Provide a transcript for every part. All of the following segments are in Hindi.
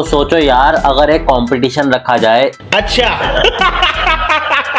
तो सोचो यार, अगर एक कंपटीशन रखा जाए, अच्छा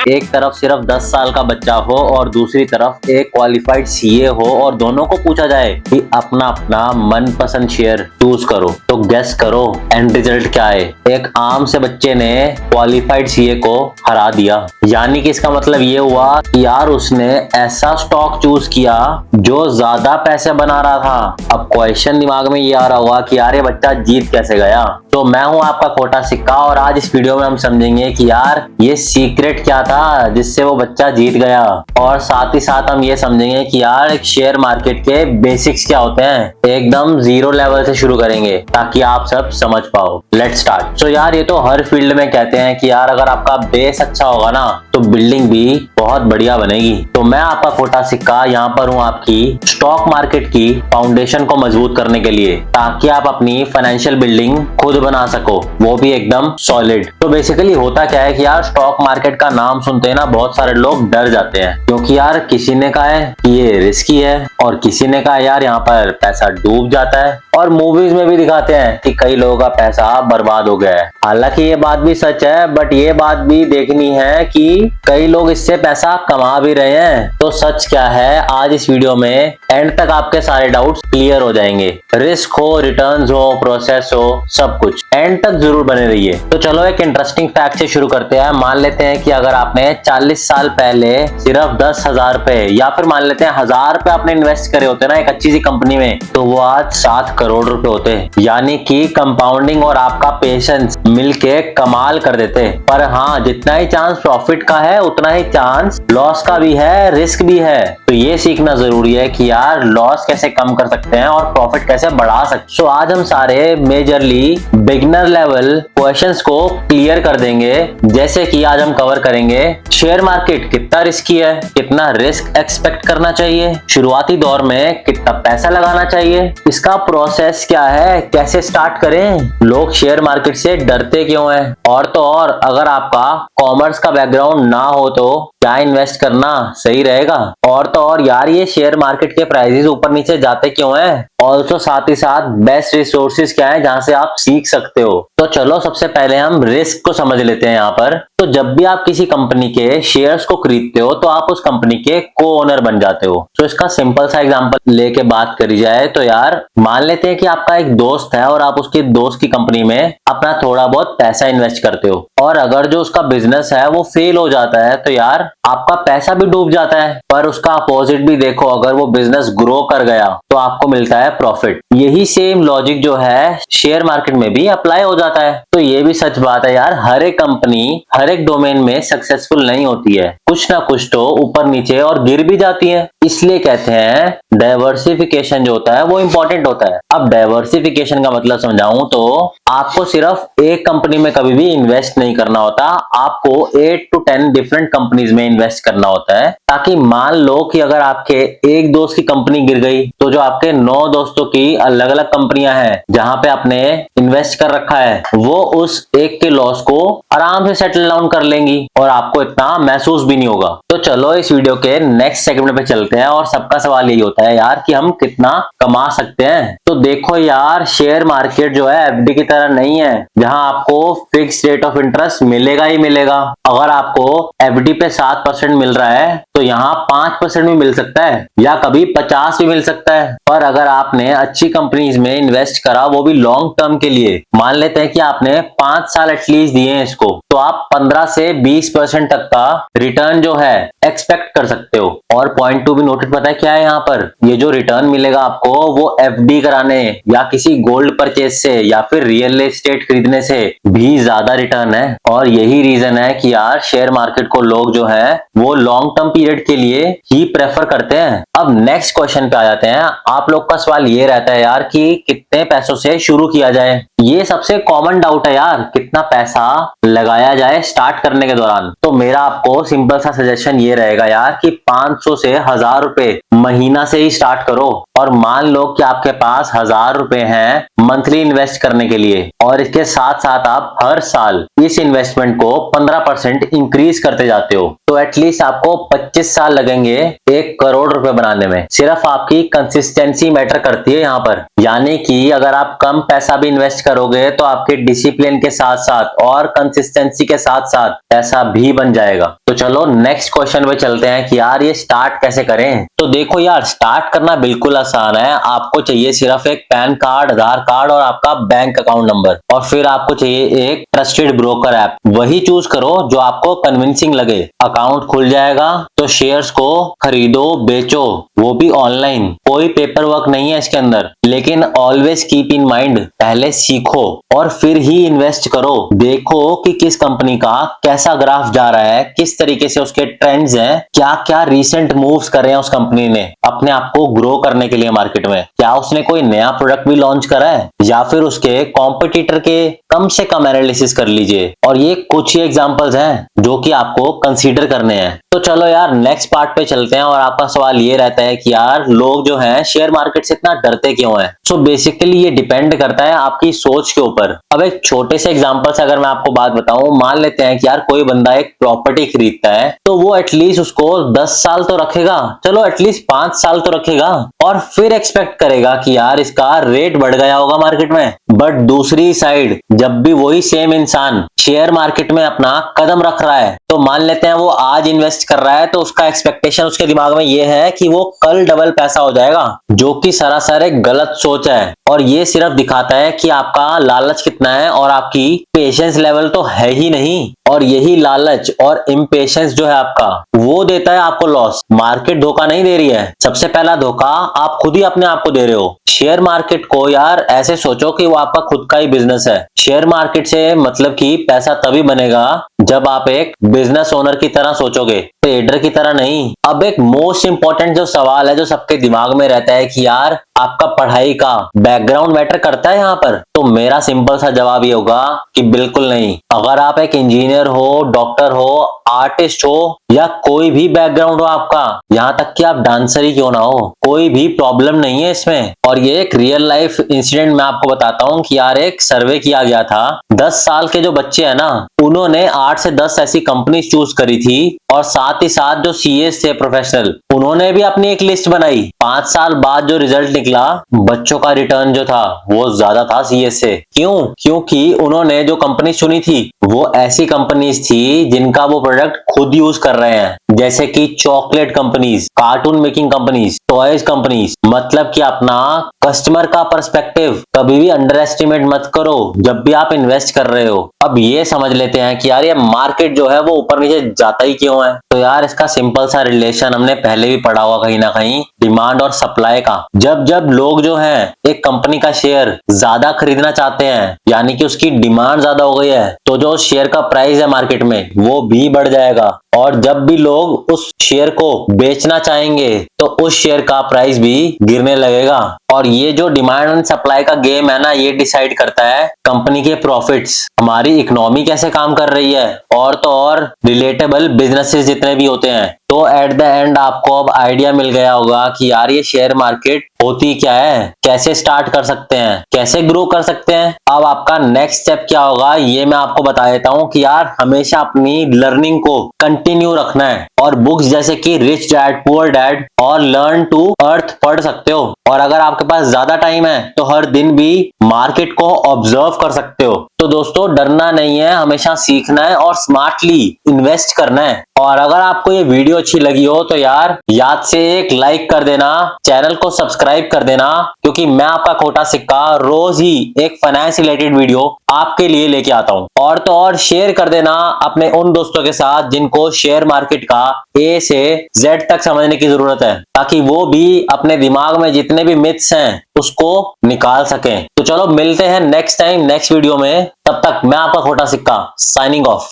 एक तरफ सिर्फ 10 साल का बच्चा हो और दूसरी तरफ एक क्वालिफाइड सीए हो और दोनों को पूछा जाए कि अपना अपना मनपसंद शेयर चूज करो, तो गेस करो एंड रिजल्ट क्या है। एक आम से बच्चे ने क्वालिफाइड सीए को हरा दिया। यानी कि इसका मतलब ये हुआ कि यार उसने ऐसा स्टॉक चूज किया जो ज्यादा पैसे बना रहा था। अब क्वेश्चन दिमाग में ये आ रहा होगा कि यार ये बच्चा जीत कैसे गया। तो मैं हूं आपका खोटा सिक्का और आज इस वीडियो में हम समझेंगे कि यार ये सीक्रेट क्या था जिससे वो बच्चा जीत गया, और साथ ही साथ हम ये समझेंगे कि यार एक शेयर मार्केट के बेसिक्स क्या होते हैं। एकदम जीरो लेवल से शुरू करेंगे ताकि आप सब समझ पाओ। Let's start. सो यार ये तो हर फील्ड में कहते हैं कि यार अगर आपका बेस अच्छा होगा ना तो बिल्डिंग भी बहुत बढ़िया बनेगी। तो मैं आपका खोटा सिक्का यहाँ पर हूँ आपकी स्टॉक मार्केट की फाउंडेशन को मजबूत करने के लिए, ताकि आप अपनी फाइनेंशियल बिल्डिंग खुद बना सको, वो भी एकदम सॉलिड। तो बेसिकली होता क्या है कि यार स्टॉक मार्केट का नाम सुनते हैं ना बहुत सारे लोग डर जाते हैं, क्योंकि यार किसी ने कहा है कि ये रिस्की है और किसी ने कहा यार यहाँ पर पैसा डूब जाता है, और मूवीज में भी दिखाते हैं कि कई लोगों का पैसा बर्बाद हो गया है। हालांकि ये बात भी सच है, बट ये बात भी देखनी है कि कई लोग इससे पैसा कमा भी रहे हैं। तो सच क्या है, आज इस वीडियो में एंड तक आपके सारे डाउट्स क्लियर हो जाएंगे। रिस्क हो, रिटर्न्स हो, प्रोसेस हो, सब कुछ एंड तक जरूर बने रहिए। तो चलो एक इंटरेस्टिंग फैक्ट से शुरू करते हैं। मान लेते हैं कि अगर आपने 40 साल पहले सिर्फ 10,000 रुपए या फिर मान लेते हैं 1000 रुपए आपने इन्वेस्ट करे होते ना एक अच्छी सी कंपनी में, तो वो आज 7 करोड़ रुपए होते। यानी कि कंपाउंडिंग और आपका पेशेंस मिलके कमाल कर देते। पर हाँ, जितना ही चांस प्रॉफिट का है उतना ही चांस लॉस का भी है, रिस्क भी है। तो ये सीखना जरूरी है कि यार लॉस कैसे कम कर सकते हैं और प्रॉफिट कैसे बढ़ा सकते हैं। सो आज हम सारे मेजरली बिगिनर लेवल क्वेश्चंस को क्लियर कर देंगे। जैसे कि आज हम कवर करेंगे शेयर मार्केट कितना रिस्की है, कितना रिस्क एक्सपेक्ट करना चाहिए, शुरुआती दौर में कितना पैसा लगाना चाहिए, इसका प्रोसेस क्या है, कैसे स्टार्ट करें, लोग शेयर मार्केट से डरते क्यों हैं, और तो और अगर आपका कॉमर्स का बैकग्राउंड ना हो तो क्या इन्वेस्ट करना सही रहेगा, और तो और यार ये शेयर मार्केट के प्राइसेस ऊपर नीचे जाते क्यों हैं, ऑल्सो साथ ही साथ बेस्ट रिसोर्सेज क्या है जहां से आप सीख सकते हो। तो चलो सबसे पहले हम रिस्क को समझ लेते हैं यहाँ पर। तो जब भी आप किसी कंपनी के शेयर्स को खरीदते हो तो आप उस कंपनी के को ओनर बन जाते हो। तो इसका सिंपल सा एग्जांपल लेके बात करी जाए तो यार मान लेते हैं कि आपका एक दोस्त है और आप उसके दोस्त की कंपनी में अपना थोड़ा बहुत पैसा इन्वेस्ट करते हो, और अगर जो उसका बिजनेस है वो फेल हो जाता है तो यार आपका पैसा भी डूब जाता है। पर उसका अपोजिट भी देखो, अगर वो बिजनेस ग्रो कर गया तो आपको मिलता है प्रॉफिट। यही सेम लॉजिक जो है शेयर मार्केट में भी अप्लाई हो जाता है। तो ये भी सच बात है यार, हर एक कंपनी हर एक डोमेन में सक्सेसफुल नहीं होती है, कुछ ना कुछ तो ऊपर नीचे और गिर भी जाती है। इसलिए कहते हैं डाइवर्सिफिकेशन जो होता है वो इंपॉर्टेंट होता है। अब डाइवर्सिफिकेशन का मतलब समझाऊं तो आपको सिर्फ एक कंपनी में कभी भी इन्वेस्ट नहीं करना होता, आपको 8 to 10 डिफरेंट कंपनीज में इन्वेस्ट करना होता है, ताकि मान लो कि अगर आपके एक दोस्त की कंपनी गिर गई तो जो आपके 9 दोस्तों की अलग अलग कंपनियां हैं जहां पे आपने इन्वेस्ट कर रखा है वो उस एक के लॉस को आराम से सेटल डाउन कर लेंगी और आपको इतना महसूस भी नहीं होगा। तो चलो इस वीडियो के नेक्स्ट सेगमेंट पे चलते हैं, और सबका सवाल यही होता है यार कि हम कितना कमा सकते हैं। तो देखो यार, शेयर मार्केट जो है एफडी की तरह नहीं है जहां आपको फिक्स रेट ऑफ इंटरेस्ट मिलेगा ही मिलेगा। अगर आपको एफडी पे 7% मिल रहा है तो यहाँ 5% भी मिल सकता है या कभी 50 भी मिल सकता है। पर अगर आपने अच्छी कंपनीज में इन्वेस्ट करा, वो भी लॉन्ग टर्म के लिए, मान लेते हैं कि आपने 5 साल एटलीस्ट दिए हैं इसको, तो आप 15 से 20% तक का रिटर्न जो है एक्सपेक्ट कर सकते हो। और पॉइंट टू भी नोटेड पता है क्या है यहाँ पर, ये जो रिटर्न मिलेगा आपको वो एफडी कराने या किसी गोल्ड परचेज से या फिर रियल एस्टेट खरीदने से भी ज्यादा रिटर्न है। और यही रीजन है कि यार शेयर मार्केट को लोग जो है वो लॉन्ग टर्म पीरियड के लिए ही प्रेफर करते हैं। अब नेक्स्ट क्वेश्चन पे आ जाते हैं। आप लोग का सवाल ये रहता है यार कि कितने पैसों से शुरू किया जाए। ये सबसे कॉमन डाउट है यार, कितना पैसा लगाया जाए स्टार्ट करने के दौरान। तो मेरा आपको सिंपल सा सजेशन ये रहेगा यार कि 500 से 1000 रुपए महीना से ही स्टार्ट करो। और मान लो कि आपके पास 1000 रुपए हैं मंथली इन्वेस्ट करने के लिए, और इसके साथ साथ आप हर साल इस इन्वेस्टमेंट को 15% इंक्रीज करते जाते हो, तो एटलीस्ट आपको 25 साल लगेंगे 1 करोड़ रुपए बनाने में। सिर्फ आपकी कंसिस्टेंसी मैटर करती है यहाँ पर, यानी कि अगर आप कम पैसा भी इन्वेस्ट करोगे तो आपके डिसिप्लिन के साथ साथ और कंसिस्टेंसी के साथ साथ पैसा भी बन जाएगा। तो चलो नेक्स्ट क्वेश्चन पे चलते हैं कि यार ये स्टार्ट कैसे करें। तो देखो यार, स्टार्ट करना बिल्कुल आसान है। आपको चाहिए सिर्फ एक पैन कार्ड, आधार कार्ड और आपका बैंक अकाउंट नंबर, और फिर आपको चाहिए एक ट्रस्टेड ब्रोकर ऐप। वही चूज करो जो आपको कन्विंसिंग लगे। अकाउंट खुल जाएगा तो शेयर्स को खरीदो बेचो, वो भी ऑनलाइन। कोई पेपर वर्क नहीं है इसके अंदर, लेकिन ऑलवेज कीप इन माइंड, पहले सीखो और फिर ही इन्वेस्ट करो। देखो कि किस कंपनी का कैसा ग्राफ जा रहा है, किस तरीके से उसके ट्रेंड्स हैं, क्या क्या रीसेंट मूव्स कर रहे हैं उस कंपनी ने अपने आप को ग्रो करने के लिए मार्केट में। क्या उसने कोई नया प्रोडक्ट भी लॉन्च करा है, या फिर उसके कॉम्पिटिटर के कम से कम एनालिसिस कर लीजिए। और ये कुछ ही एग्जांपल्स हैं जो कि आपको कंसीडर करने हैं। तो चलो यार नेक्स्ट पार्ट पे चलते हैं। और आपका सवाल ये रहता है कि यार लोग जो हैं शेयर मार्केट से इतना डरते क्यों हैं। सो बेसिकली ये डिपेंड करता है आपकी सोच के ऊपर। अब एक छोटे से एग्जांपल से अगर मैं आपको बात बताऊं, मान लेते हैं कि यार कोई बंदा एक प्रॉपर्टी खरीदता है तो वो एटलीस्ट उसको 10 साल तो रखेगा, चलो एटलीस्ट 5 साल तो रखेगा, और फिर एक्सपेक्ट करेगा कि यार इसका रेट बढ़ गया होगा मार्केट में। बट दूसरी साइड जब भी वही सेम इंसान शेयर मार्केट में अपना कदम रख रहा है, तो मान लेते हैं वो आज इन्वेस्ट कर रहा है, तो उसका एक्सपेक्टेशन उसके दिमाग में ये है कि वो कल डबल पैसा हो जाएगा, जो कि सरासर एक गलत सोच है। और ये सिर्फ दिखाता है कि आपका लालच कितना है और आपकी पेशेंस लेवल तो है ही नहीं। और यही लालच और इम्पेशेंस जो है आपका, वो देता है आपको लॉस। मार्केट धोखा नहीं दे रही है, सबसे पहला धोखा आप खुद ही अपने आप को दे रहे हो। शेयर मार्केट को यार ऐसे सोचो कि वो आपका खुद का ही बिजनेस है। शेयर मार्केट से मतलब कि पैसा तभी बनेगा जब आप एक बिजनेस ओनर की तरह सोचोगे, ट्रेडर की तरह नहीं। अब एक मोस्ट इंपॉर्टेंट जो सवाल है जो सबके दिमाग में रहता है कि यार आपका पढ़ाई का बैकग्राउंड मैटर करता है यहाँ पर। तो मेरा सिंपल सा जवाब ये होगा कि बिल्कुल नहीं। अगर आप एक इंजीनियर हो, डॉक्टर हो, आर्टिस्ट हो, या कोई भी बैकग्राउंड हो आपका, यहाँ तक कि आप डांसर ही क्यों ना हो, कोई भी प्रॉब्लम नहीं है इसमें। और ये एक रियल लाइफ इंसिडेंट मैं आपको बताता हूँ कि यार एक सर्वे किया गया था। 10 साल के जो बच्चे हैं ना, उन्होंने 8 से 10 ऐसी कंपनी चूज करी थी, और साथ ही साथ जो सीएस थे प्रोफेशनल, उन्होंने भी अपनी एक लिस्ट बनाई। 5 साल बाद जो रिजल्ट निकला, बच्चों का रिटर्न जो था वो ज्यादा था सीएस से। क्यों? क्योंकि उन्होंने जो कंपनी चुनी थी वो ऐसी कंपनीज थी जिनका वो प्रोडक्ट खुद यूज कर रहे हैं, जैसे कि chocolate companies, cartoon making companies, toys companies. मतलब कि अपना कस्टमर का पर्सपेक्टिव कभी भी अंडर एस्टिमेट मत करो जब भी आप इन्वेस्ट कर रहे हो। अब ये समझ लेते हैं कि यार ये मार्केट जो है वो ऊपर नीचे जाता ही क्यों है। तो यार इसका सिंपल सा रिलेशन हमने पहले भी पढ़ा हुआ कहीं ना कहीं, डिमांड और सप्लाई का। जब जब लोग जो है एक कंपनी का शेयर ज्यादा खरीदना चाहते हैं, यानी कि उसकी डिमांड ज्यादा हो गई है, तो जो शेयर का प्राइस है मार्केट में वो भी बढ़ जाएगा। और जब भी लोग उस शेयर को बेचना चाहेंगे तो उस शेयर का प्राइस भी गिरने लगेगा। और ये जो डिमांड एंड सप्लाई का गेम है ना, ये डिसाइड करता है कंपनी के प्रॉफिट्स, हमारी इकोनॉमी कैसे काम कर रही है, और तो और रिलेटेबल बिजनेसेस जितने भी होते हैं। तो एट द एंड आपको अब आइडिया मिल गया होगा कि यार ये शेयर मार्केट होती क्या है, कैसे स्टार्ट कर सकते हैं, कैसे ग्रो कर सकते हैं। अब आपका नेक्स्ट स्टेप क्या होगा ये मैं आपको बता देता हूँ कि यार हमेशा अपनी लर्निंग को कंटिन्यू रखना है। और बुक्स जैसे कि रिच डैड पुअर डैड और लर्न टू अर्थ पढ़ सकते हो। और अगर आपके पास ज्यादा टाइम है तो हर दिन भी मार्केट को ऑब्जर्व कर सकते हो। तो दोस्तों डरना नहीं है, हमेशा सीखना है और स्मार्टली इन्वेस्ट करना है। और अगर आपको ये वीडियो अच्छी लगी हो तो यार याद से एक लाइक कर देना, चैनल को सब्सक्राइब कर देना, क्योंकि मैं आपका खोटा सिक्का रोज ही एक फाइनेंस रिलेटेड वीडियो आपके लिए लेके आता हूं। और तो और शेयर कर देना अपने उन दोस्तों के साथ जिनको शेयर मार्केट का ए से जेड तक समझने की जरूरत है, ताकि वो भी अपने दिमाग में जितने भी मिथ्स हैं उसको निकाल सकें। तो चलो मिलते हैं नेक्स्ट टाइम नेक्स्ट वीडियो में। तब तक मैं आपका खोटा सिक्का साइनिंग ऑफ।